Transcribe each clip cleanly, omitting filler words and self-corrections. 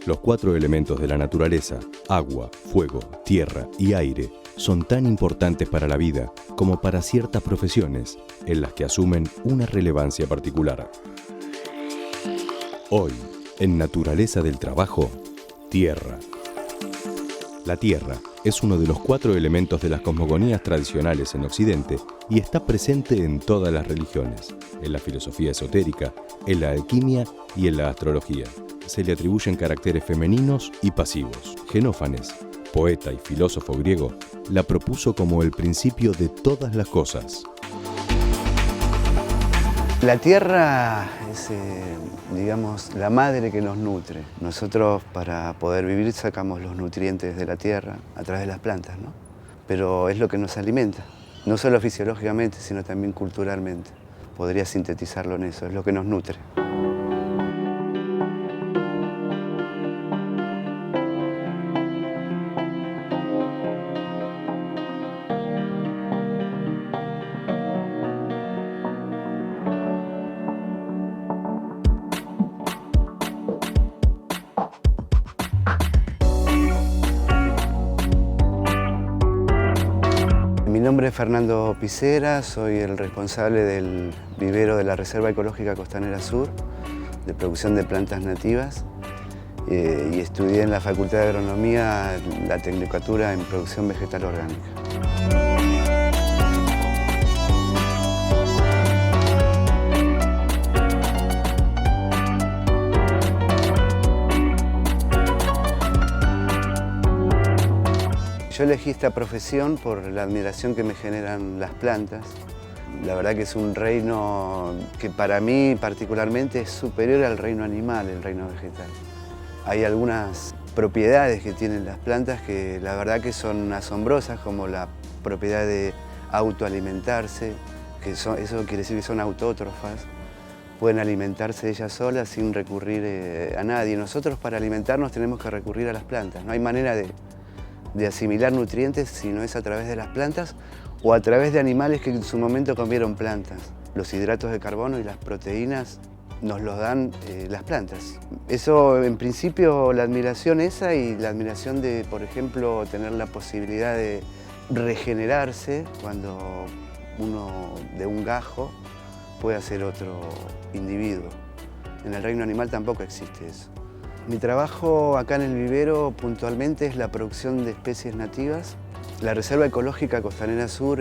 Los 4 elementos de la naturaleza, agua, fuego, tierra y aire, son tan importantes para la vida como para ciertas profesiones en las que asumen una relevancia particular. Hoy, en Naturaleza del Trabajo, tierra. La tierra es uno de los 4 elementos de las cosmogonías tradicionales en Occidente y está presente en todas las religiones, en la filosofía esotérica, en la alquimia y en la astrología. Se le atribuyen caracteres femeninos y pasivos. Genófanes, poeta y filósofo griego, la propuso como el principio de todas las cosas. La tierra es, digamos, la madre que nos nutre. Nosotros, para poder vivir, sacamos los nutrientes de la tierra a través de las plantas, ¿no? Pero es lo que nos alimenta, no solo fisiológicamente, sino también culturalmente. Podría sintetizarlo en eso, es lo que nos nutre. Mi nombre es Fernando Picera, soy el responsable del vivero de la Reserva Ecológica Costanera Sur, de producción de plantas nativas, y estudié en la Facultad de Agronomía la Tecnicatura en Producción Vegetal Orgánica. Yo elegí esta profesión por la admiración que me generan las plantas. La verdad que es un reino que para mí particularmente es superior al reino animal, el reino vegetal. Hay algunas propiedades que tienen las plantas que la verdad que son asombrosas, como la propiedad de autoalimentarse, eso quiere decir que son autótrofas. Pueden alimentarse ellas solas sin recurrir a nadie. Nosotros para alimentarnos tenemos que recurrir a las plantas. No hay manera de asimilar nutrientes si no es a través de las plantas o a través de animales que en su momento comieron plantas. Los hidratos de carbono y las proteínas nos los dan las plantas. Eso, en principio, la admiración esa y la admiración de, por ejemplo, tener la posibilidad de regenerarse cuando uno de un gajo puede hacer otro individuo. En el reino animal tampoco existe eso. Mi trabajo acá en el vivero puntualmente es la producción de especies nativas. La Reserva Ecológica Costanera Sur,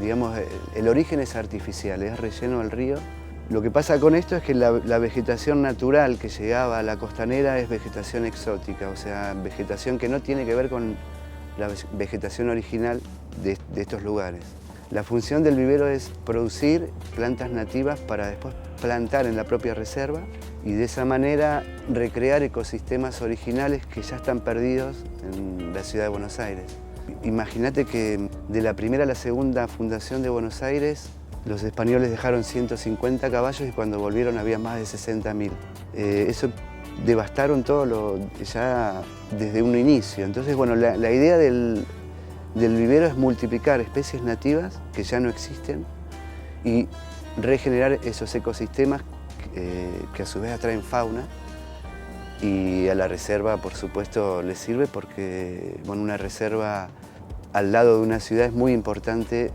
digamos, el origen es artificial, es relleno del río. Lo que pasa con esto es que la vegetación natural que llegaba a la costanera es vegetación exótica, o sea, vegetación que no tiene que ver con la vegetación original de estos lugares. La función del vivero es producir plantas nativas para después plantar en la propia reserva y de esa manera recrear ecosistemas originales que ya están perdidos en la ciudad de Buenos Aires. Imagínate que de la primera a la segunda fundación de Buenos Aires, los españoles dejaron 150 caballos y cuando volvieron había más de 60.000. Eso devastaron todo ya desde un inicio. Entonces, bueno, la idea del vivero es multiplicar especies nativas que ya no existen y regenerar esos ecosistemas que a su vez atraen fauna, y a la reserva, por supuesto, le sirve porque bueno, una reserva al lado de una ciudad es muy importante,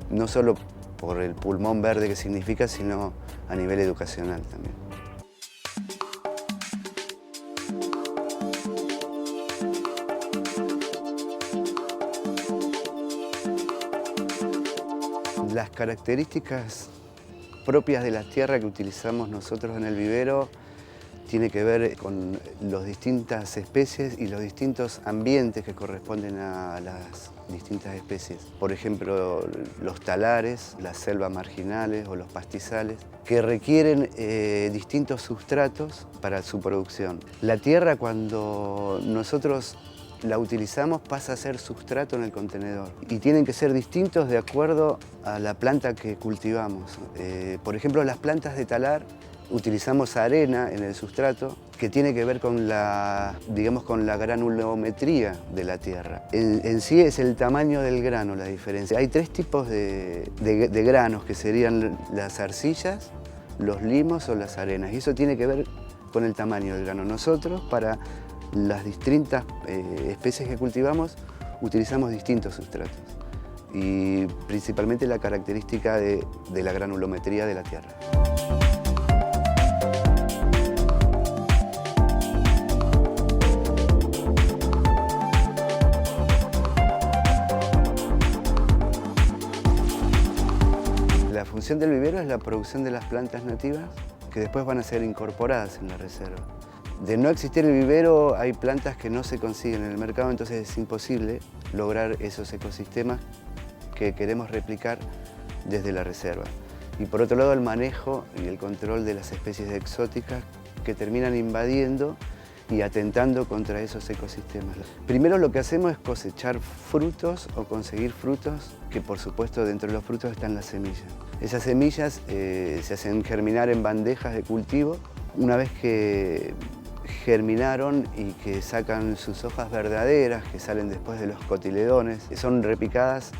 no solo por el pulmón verde que significa, sino a nivel educacional también. Las características propias de la tierra que utilizamos nosotros en el vivero tiene que ver con las distintas especies y los distintos ambientes que corresponden a las distintas especies. Por ejemplo, los talares, las selvas marginales o los pastizales, que requieren distintos sustratos para su producción. La tierra, cuando nosotros la utilizamos, pasa a ser sustrato en el contenedor y tienen que ser distintos de acuerdo a la planta que cultivamos. Por ejemplo, las plantas de talar utilizamos arena en el sustrato que tiene que ver con digamos, con la granulometría de la tierra. En sí es el tamaño del grano la diferencia. Hay 3 tipos de granos que serían las arcillas, los limos o las arenas, y eso tiene que ver con el tamaño del grano. Nosotros, para las distintas especies que cultivamos, utilizamos distintos sustratos y principalmente la característica de la granulometría de la tierra. La función del vivero es la producción de las plantas nativas que después van a ser incorporadas en la reserva. De no existir el vivero, hay plantas que no se consiguen en el mercado, entonces es imposible lograr esos ecosistemas que queremos replicar desde la reserva. Y por otro lado, el manejo y el control de las especies exóticas que terminan invadiendo y atentando contra esos ecosistemas. Primero lo que hacemos es cosechar frutos o conseguir frutos, que por supuesto dentro de los frutos están las semillas. Esas semillas se hacen germinar en bandejas de cultivo. Una vez que germinaron y que sacan sus hojas verdaderas, que salen después de los cotiledones, son repicadas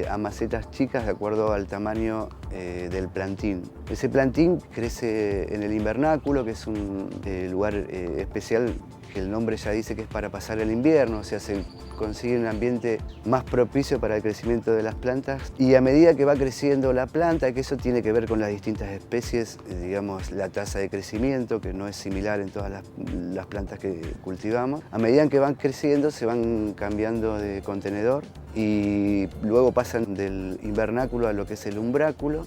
a macetas chicas de acuerdo al tamaño del plantín. Ese plantín crece en el invernáculo, que es un lugar especial que el nombre ya dice que es para pasar el invierno, o sea, se consigue un ambiente más propicio para el crecimiento de las plantas, y a medida que va creciendo la planta, que eso tiene que ver con las distintas especies, digamos la tasa de crecimiento, que no es similar en todas las plantas que cultivamos, a medida que van creciendo se van cambiando de contenedor y luego pasan del invernáculo a lo que es el umbráculo,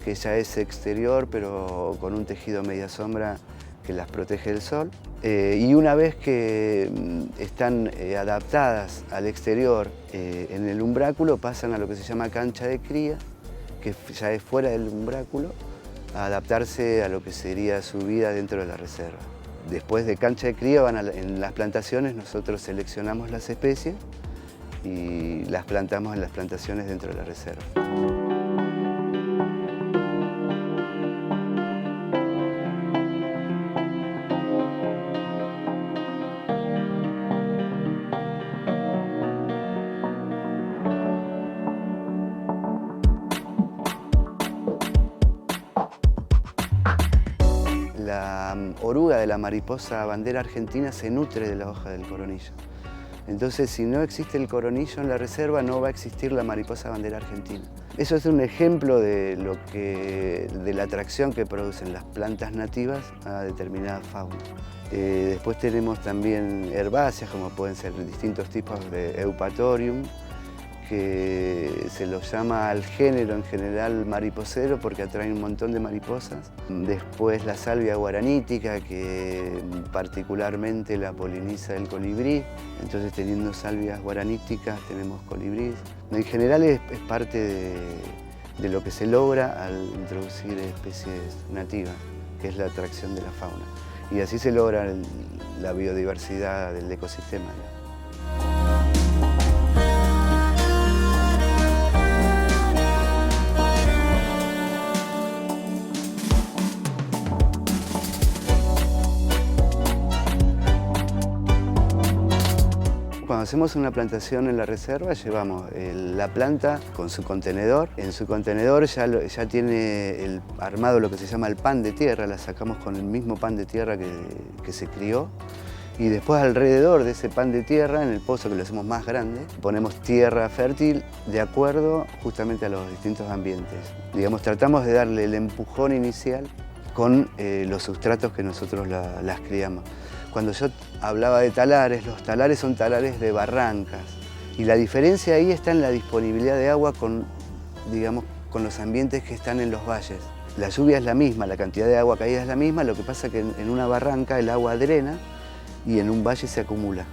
que ya es exterior pero con un tejido media sombra que las protege del sol. Y una vez que están adaptadas al exterior en el umbráculo, pasan a lo que se llama cancha de cría, que ya es fuera del umbráculo, a adaptarse a lo que sería su vida dentro de la reserva. Después de cancha de cría en las plantaciones, nosotros seleccionamos las especies y las plantamos en las plantaciones dentro de la reserva. La oruga de la mariposa bandera argentina se nutre de la hoja del coronillo. Entonces, si no existe el coronillo en la reserva, no va a existir la mariposa bandera argentina. Eso es un ejemplo de la atracción que producen las plantas nativas a determinada fauna. Después tenemos también herbáceas, como pueden ser distintos tipos de Eupatorium, que se los llama al género en general mariposero porque atraen un montón de mariposas. Después la salvia guaranítica, que particularmente la poliniza el colibrí. Entonces, teniendo salvias guaraníticas tenemos colibríes. En general es parte de lo que se logra al introducir especies nativas, que es la atracción de la fauna. Y así se logra la biodiversidad del ecosistema. Cuando hacemos una plantación en la reserva, llevamos la planta con su contenedor. En su contenedor ya tiene armado lo que se llama el pan de tierra, la sacamos con el mismo pan de tierra que se crió. Y después alrededor de ese pan de tierra, en el pozo que lo hacemos más grande, ponemos tierra fértil de acuerdo justamente a los distintos ambientes. Digamos, tratamos de darle el empujón inicial con los sustratos que nosotros las criamos. Cuando yo hablaba de talares, los talares son talares de barrancas. Y la diferencia ahí está en la disponibilidad de agua con los ambientes que están en los valles. La lluvia es la misma, la cantidad de agua caída es la misma, lo que pasa es que en una barranca el agua drena y en un valle se acumula.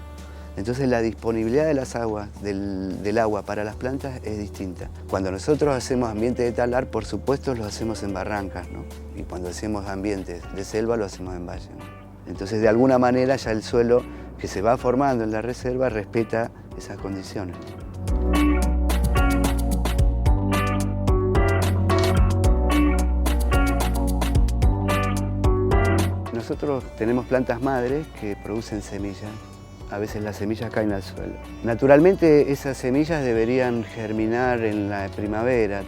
Entonces la disponibilidad de las aguas, del agua para las plantas es distinta. Cuando nosotros hacemos ambiente de talar, por supuesto lo hacemos en barrancas, ¿no? Y cuando hacemos ambientes de selva lo hacemos en valle, ¿no? Entonces, de alguna manera, ya el suelo que se va formando en la reserva respeta esas condiciones. Nosotros tenemos plantas madres que producen semillas. A veces las semillas caen al suelo. Naturalmente, esas semillas deberían germinar en la primavera.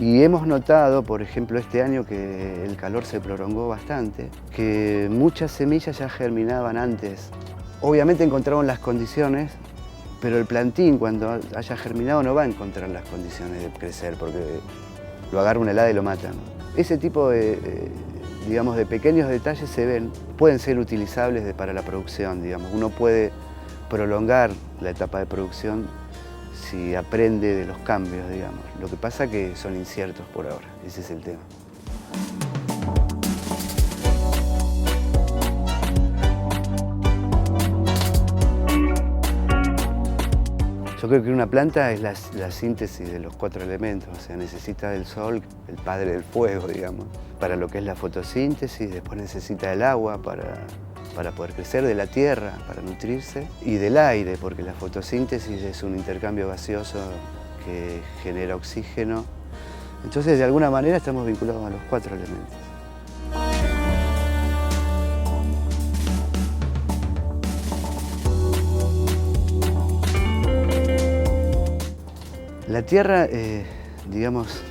Y hemos notado, por ejemplo, este año que el calor se prolongó bastante, que muchas semillas ya germinaban antes. Obviamente encontraron las condiciones, pero el plantín cuando haya germinado no va a encontrar las condiciones de crecer porque lo agarra una helada y lo mata, ¿no? Ese tipo digamos, de pequeños detalles pueden ser utilizables para la producción, digamos. Uno puede prolongar la etapa de producción si aprende de los cambios, digamos. Lo que pasa es que son inciertos por ahora, ese es el tema. Yo creo que una planta es la síntesis de los 4 elementos, o sea, necesita del sol, el padre del fuego, digamos, para lo que es la fotosíntesis, después necesita el agua para poder crecer, de la tierra, para nutrirse, y del aire, porque la fotosíntesis es un intercambio gaseoso que genera oxígeno. Entonces, de alguna manera, estamos vinculados a los 4 elementos. La tierra, digamos,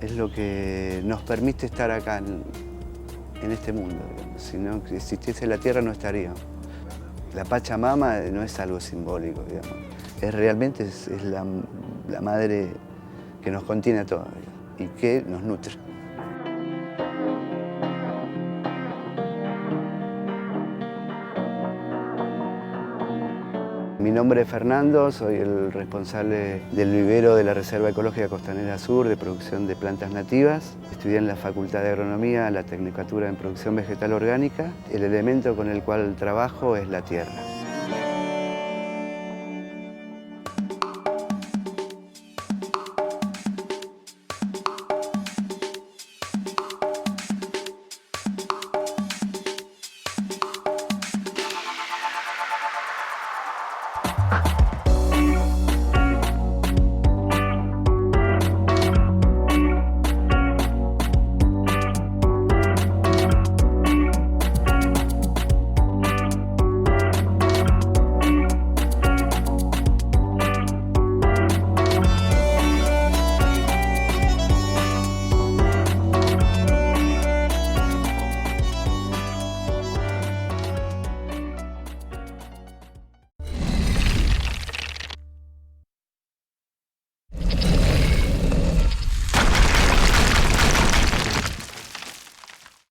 es lo que nos permite estar acá en este mundo. Digamos. Si no existiese la tierra no estaríamos. La Pachamama no es algo simbólico, digamos. Realmente es la madre que nos contiene a todos y que nos nutre. Mi nombre es Fernando, soy el responsable del vivero de la Reserva Ecológica Costanera Sur de producción de plantas nativas. Estudié en la Facultad de Agronomía la Tecnicatura en Producción Vegetal Orgánica. El elemento con el cual trabajo es la tierra.